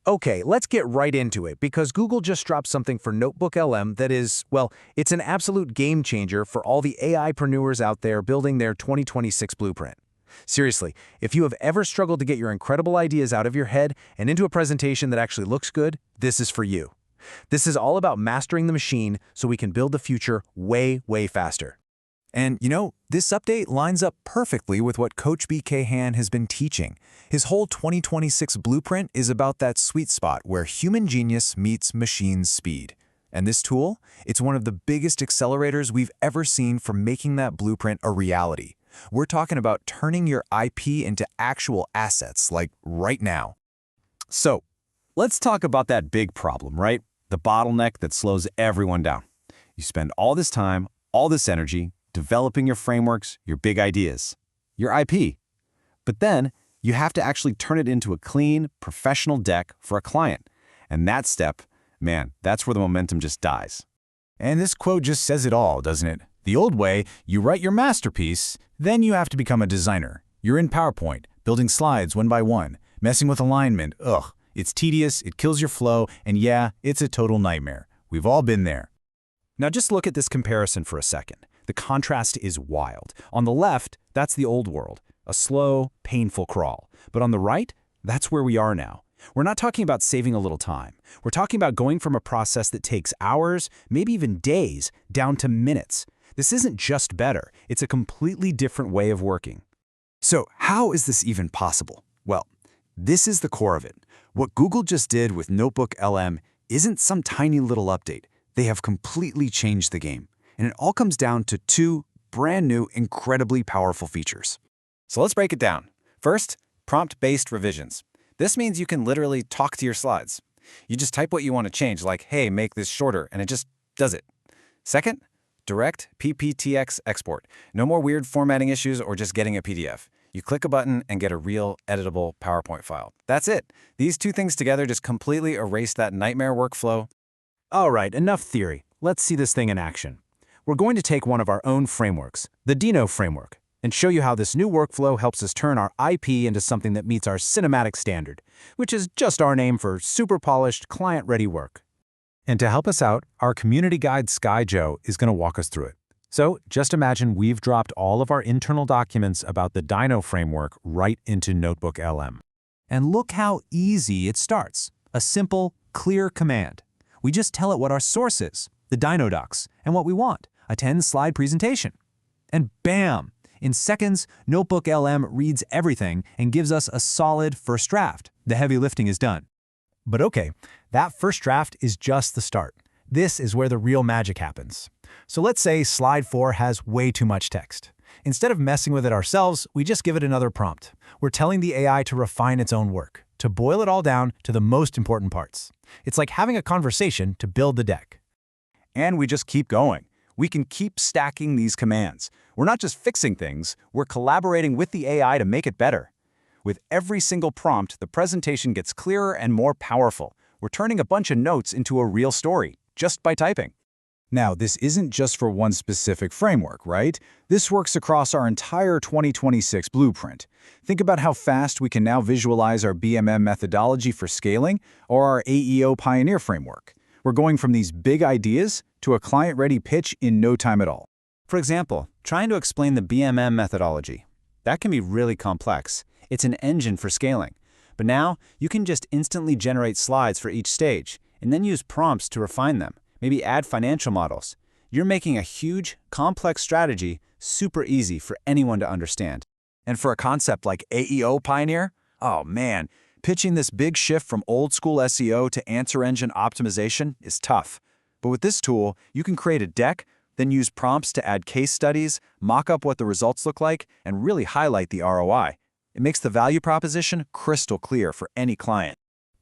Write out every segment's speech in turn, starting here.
Okay, let's get right into it because Google just dropped something for NotebookLM that is, well, it's an absolute game changer for all the AI-preneurs out there building their 2026 blueprint. Seriously, if you have ever struggled to get your incredible ideas out of your head and into a presentation that actually looks good, this is for you. This is all about mastering the machine so we can build the future way, way faster. And, this update lines up perfectly with what Coach BK Han has been teaching. His whole 2026 blueprint is about that sweet spot where human genius meets machine speed. And this tool, it's one of the biggest accelerators we've ever seen for making that blueprint a reality. We're talking about turning your IP into actual assets, like right now. So, let's talk about that big problem, right? The bottleneck that slows everyone down. You spend all this time, all this energy, developing your frameworks, your big ideas, your IP. But then, you have to actually turn it into a clean, professional deck for a client. And that step, man, that's where the momentum just dies. And this quote just says it all, doesn't it? The old way, you write your masterpiece, then you have to become a designer. You're in PowerPoint, building slides one by one, messing with alignment, ugh. It's tedious, it kills your flow, and yeah, it's a total nightmare. We've all been there. Now just look at this comparison for a second. The contrast is wild. On the left, that's the old world, a slow, painful crawl. But on the right, that's where we are now. We're not talking about saving a little time. We're talking about going from a process that takes hours, maybe even days, down to minutes. This isn't just better, it's a completely different way of working. So how is this even possible? Well, this is the core of it. What Google just did with NotebookLM isn't some tiny little update. They have completely changed the game. And it all comes down to two brand new, incredibly powerful features. So let's break it down. First, prompt-based revisions. This means you can literally talk to your slides. You just type what you want to change, like, hey, make this shorter, and it just does it. Second, direct PPTX export. No more weird formatting issues or just getting a PDF. You click a button and get a real, editable PowerPoint file. That's it. These two things together just completely erase that nightmare workflow. All right, enough theory. Let's see this thing in action. We're going to take one of our own frameworks, the Dino framework, and show you how this new workflow helps us turn our IP into something that meets our cinematic standard, which is just our name for super polished, client-ready work. And to help us out, our community guide Sky Joe is going to walk us through it. So just imagine we've dropped all of our internal documents about the Dino framework right into NotebookLM. And look how easy it starts. A simple, clear command. We just tell it what our source is, the Dino docs, and what we want, a 10-slide presentation. And bam! In seconds, NotebookLM reads everything and gives us a solid first draft. The heavy lifting is done. But okay, that first draft is just the start. This is where the real magic happens. So let's say slide 4 has way too much text. Instead of messing with it ourselves, we just give it another prompt. We're telling the AI to refine its own work, to boil it all down to the most important parts. It's like having a conversation to build the deck. And we just keep going. We can keep stacking these commands. We're not just fixing things, we're collaborating with the AI to make it better. With every single prompt, the presentation gets clearer and more powerful. We're turning a bunch of notes into a real story, just by typing. Now, this isn't just for one specific framework, right? This works across our entire 2026 blueprint. Think about how fast we can now visualize our BMM methodology for scaling or our AEO Pioneer framework. We're going from these big ideas to a client-ready pitch in no time at all. For example, trying to explain the BMM methodology. That can be really complex. It's an engine for scaling. But now, you can just instantly generate slides for each stage, and then use prompts to refine them, maybe add financial models. You're making a huge, complex strategy super easy for anyone to understand. And for a concept like AEO Pioneer, oh man, pitching this big shift from old-school SEO to answer engine optimization is tough. But with this tool, you can create a deck, then use prompts to add case studies, mock up what the results look like, and really highlight the ROI. It makes the value proposition crystal clear for any client.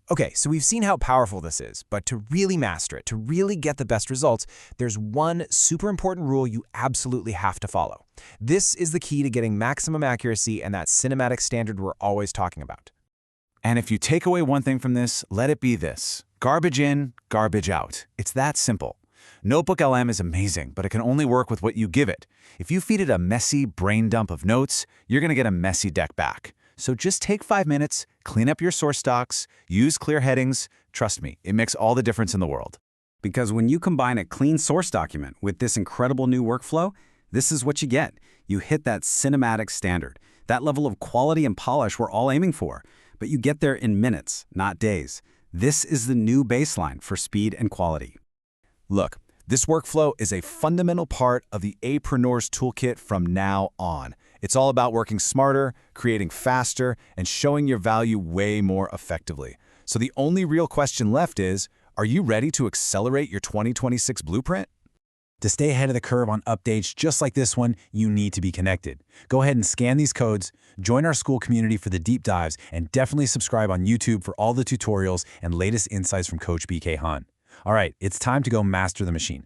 Okay, so we've seen how powerful this is, but to really master it, to really get the best results, there's one super important rule you absolutely have to follow. This is the key to getting maximum accuracy and that cinematic standard we're always talking about. And if you take away one thing from this, let it be this. Garbage in, garbage out. It's that simple. NotebookLM is amazing, but it can only work with what you give it. If you feed it a messy brain dump of notes, you're going to get a messy deck back. So just take 5 minutes, clean up your source docs, use clear headings. Trust me, it makes all the difference in the world. Because when you combine a clean source document with this incredible new workflow, this is what you get. You hit that cinematic standard, that level of quality and polish we're all aiming for. But you get there in minutes, not days. This is the new baseline for speed and quality. Look, this workflow is a fundamental part of the Ai-preneur's toolkit from now on. It's all about working smarter, creating faster, and showing your value way more effectively. So the only real question left is, are you ready to accelerate your 2026 blueprint? To stay ahead of the curve on updates just like this one, you need to be connected. Go ahead and scan these codes, join our school community for the deep dives, and definitely subscribe on YouTube for all the tutorials and latest insights from Coach BK Hun. All right, it's time to go master the machine.